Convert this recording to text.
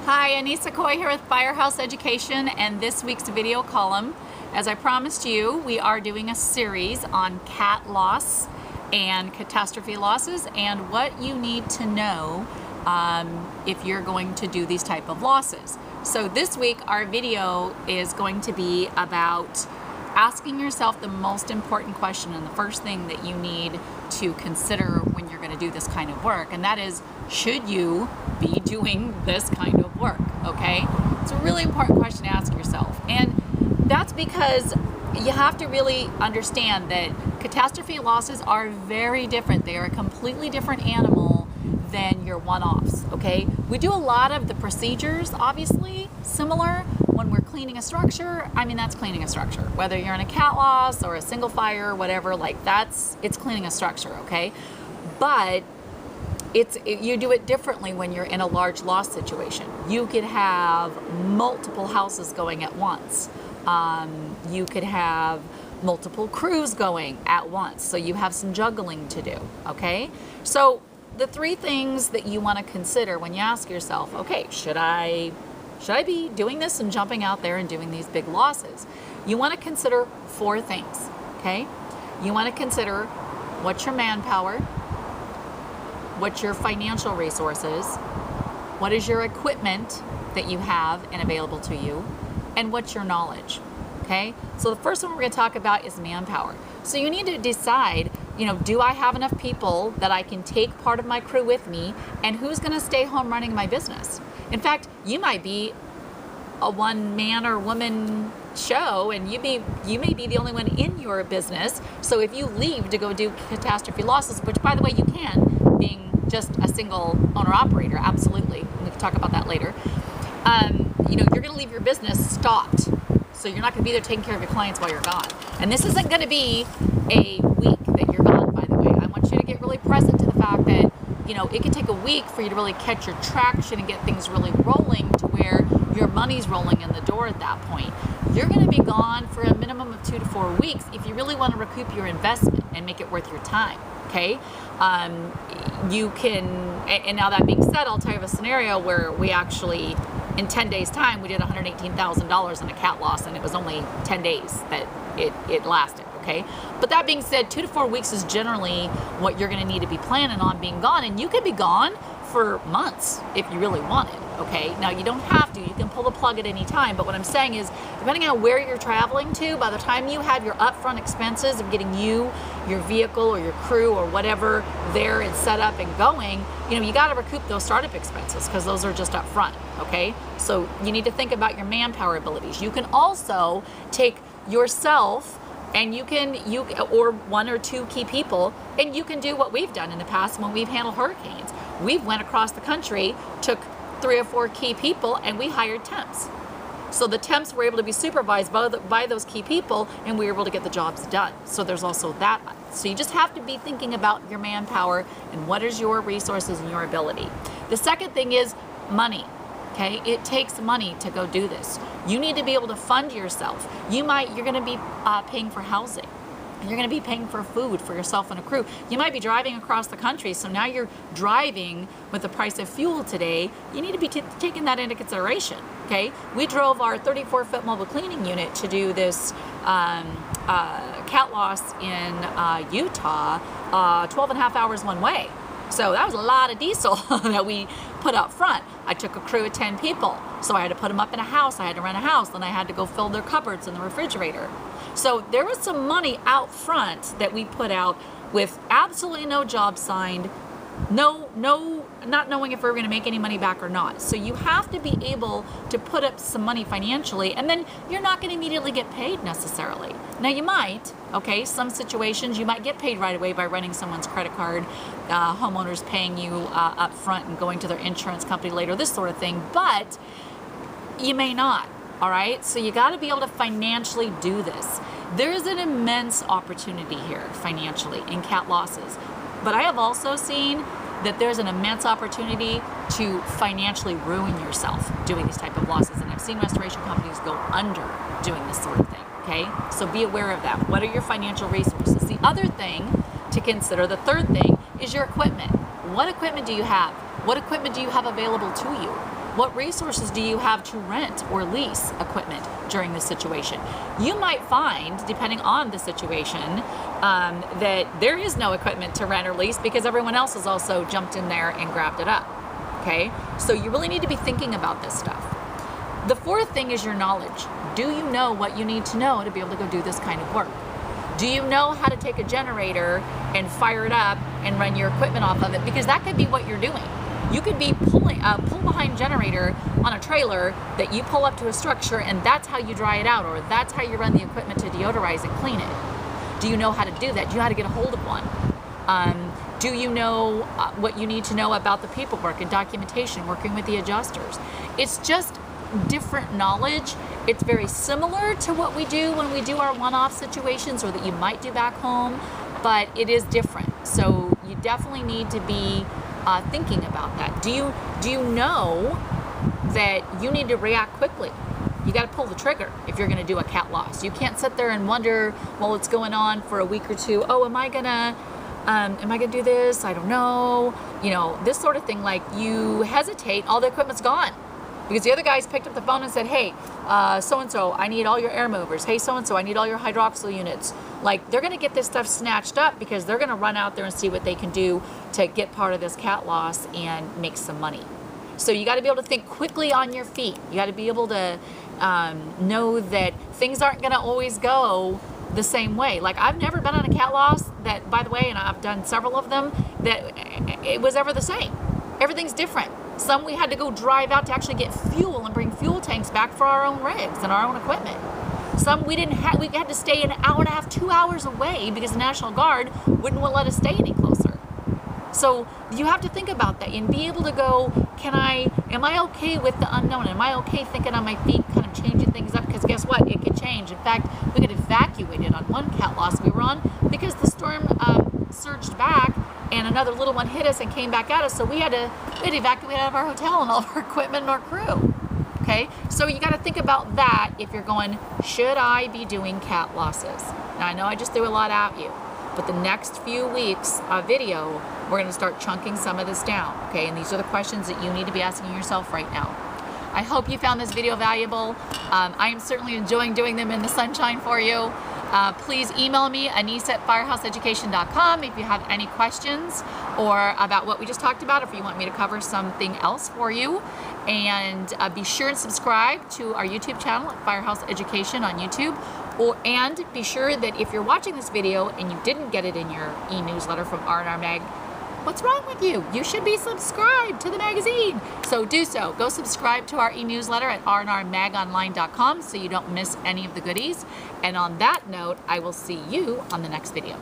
Hi, Anissa Coy here with Firehouse Education, and this week's video column. As I promised you, we are doing a series on cat loss and catastrophe losses and what you need to know if you're going to do these type of losses. So this week our video is going to be about asking yourself the most important question and the first thing that you need to consider when you're going to do this kind of work, and that is, should you be doing this kind of work? Okay, it's a really important question to ask yourself, and that's because you have to really understand that catastrophe losses are very different. They are a completely different animal than your one-offs. Okay, we do a lot of the procedures, obviously similar. When we're cleaning a structure, I mean, that's cleaning a structure. Whether you're in a cat loss or a single fire, whatever, like it's cleaning a structure, okay? But you do it differently when you're in a large loss situation. You could have multiple houses going at once. You could have multiple crews going at once. So you have some juggling to do, okay? So the three things that you want to consider when you ask yourself, okay, should I be doing this and jumping out there and doing these big losses? You want to consider four things, okay? You want to consider what's your manpower, what's your financial resources, what is your equipment that you have and available to you, and what's your knowledge, okay? So the first one we're going to talk about is manpower. So you need to decide, do I have enough people that I can take part of my crew with me, and who's going to stay home running my business? In fact, you might be a one-man or woman show, and you may be the only one in your business. So if you leave to go do catastrophe losses, which by the way you can, being just a single owner-operator, absolutely. We can talk about that later. You're going to leave your business stopped. So you're not going to be there taking care of your clients while you're gone. And this isn't going to be a week that you're gone, by the way. I want you to get really present to the fact that it can take a week for you to really catch your traction and get things really rolling to where your money's rolling in the door at that point. You're going to be gone for a minimum of 2 to 4 weeks if you really want to recoup your investment and make it worth your time, okay? You can, and now that being said, I'll tell you of a scenario where we actually, in 10 days time, we did $118,000 in a cat loss, and it was only 10 days that it lasted. Okay, but that being said, 2 to 4 weeks is generally what you're going to need to be planning on being gone, and you could be gone for months if you really wanted. Okay, now you don't have to. You can pull the plug at any time, but what I'm saying is, depending on where you're traveling to, by the time you have your upfront expenses of getting your vehicle or your crew or whatever there and set up and going, you got to recoup those startup expenses because those are just upfront. Okay, so you need to think about your manpower abilities. You can also take yourself, and you or one or two key people, and you can do what we've done in the past when we've handled hurricanes. We've went across the country, took 3 or 4 key people, and we hired temps. So the temps were able to be supervised by those key people, and we were able to get the jobs done. So there's also that. So you just have to be thinking about your manpower and what is your resources and your ability. The second thing is money. Okay, it takes money to go do this. You need to be able to fund yourself. You're going to be paying for housing. You're going to be paying for food for yourself and a crew. You might be driving across the country, so now you're driving with the price of fuel today. You need to be taking that into consideration. Okay, we drove our 34-foot mobile cleaning unit to do this cat loss in Utah, 12 and a half hours one way. So that was a lot of diesel that we put up front. I took a crew of 10 people, so I had to put them up in a house. I had to rent a house, then I had to go fill their cupboards and the refrigerator. So there was some money out front that we put out with absolutely no job signed, not knowing if we were going to make any money back or not. So you have to be able to put up some money financially, and then you're not going to immediately get paid necessarily. Now you might, okay, some situations you might get paid right away by running someone's credit card, homeowners paying you up front and going to their insurance company later, this sort of thing, but you may not, all right? So you got to be able to financially do this. There's an immense opportunity here financially in cat losses, but I have also seen that there's an immense opportunity to financially ruin yourself doing these type of losses, and I've seen restoration companies go under doing this sort of thing. Okay, so be aware of that. What are your financial resources? The other thing to consider, the third thing, is your equipment. What equipment do you have? What equipment do you have available to you? What resources do you have to rent or lease equipment during this situation? You might find, depending on the situation, that there is no equipment to rent or lease because everyone else has also jumped in there and grabbed it up. Okay, so you really need to be thinking about this stuff. The fourth thing is your knowledge. Do you know what you need to know to be able to go do this kind of work? Do you know how to take a generator and fire it up and run your equipment off of it? Because that could be what you're doing. You could be pulling a pull-behind generator on a trailer that you pull up to a structure, and that's how you dry it out, or that's how you run the equipment to deodorize and clean it. Do you know how to do that? Do you know how to get a hold of one? Do you know what you need to know about the paperwork and documentation, working with the adjusters? It's just different knowledge. It's very similar to what we do when we do our one-off situations or that you might do back home, but it is different. So you definitely need to be thinking about that. Do you know that you need to react quickly? You got to pull the trigger if you're going to do a cat loss. You can't sit there and wonder while it's going on for a week or two, oh, am I gonna do this? I don't know. You know, this sort of thing. Like, you hesitate, all the equipment's gone because the other guys picked up the phone and said, hey, so-and-so, I need all your air movers. Hey, so-and-so, I need all your hydroxyl units. Like, they're going to get this stuff snatched up because they're going to run out there and see what they can do to get part of this cat loss and make some money. So you got to be able to think quickly on your feet. You got to be able to know that things aren't going to always go the same way. Like, I've never been on a cat loss that, by the way, and I've done several of them, that it was ever the same. Everything's different. Some we had to go drive out to actually get fuel and bring fuel tanks back for our own rigs and our own equipment. Some we didn't have, we had to stay an hour and a half, 2 hours away because the National Guard wouldn't let us stay any closer. So you have to think about that and be able to go, am I okay with the unknown? Am I okay thinking on my feet, kind of changing things up? Because guess what? It could change. In fact, we got evacuated on one cat loss we were on because the storm surged back and another little one hit us and came back at us. So we had to evacuate out of our hotel and all of our equipment and our crew. Okay, so you got to think about that if you're going, should I be doing cat losses? Now, I know I just threw a lot at you, but the next few weeks of video, we're going to start chunking some of this down, okay? And these are the questions that you need to be asking yourself right now. I hope you found this video valuable. I am certainly enjoying doing them in the sunshine for you. Please email me, anise@firehouseeducation.com, if you have any questions or about what we just talked about, if you want me to cover something else for you. And be sure and subscribe to our YouTube channel at Firehouse Education on YouTube. And be sure that if you're watching this video and you didn't get it in your e-newsletter from R&R Mag, what's wrong with you? You should be subscribed to the magazine. So do so. Go subscribe to our e-newsletter at rnrmagonline.com so you don't miss any of the goodies. And on that note, I will see you on the next video.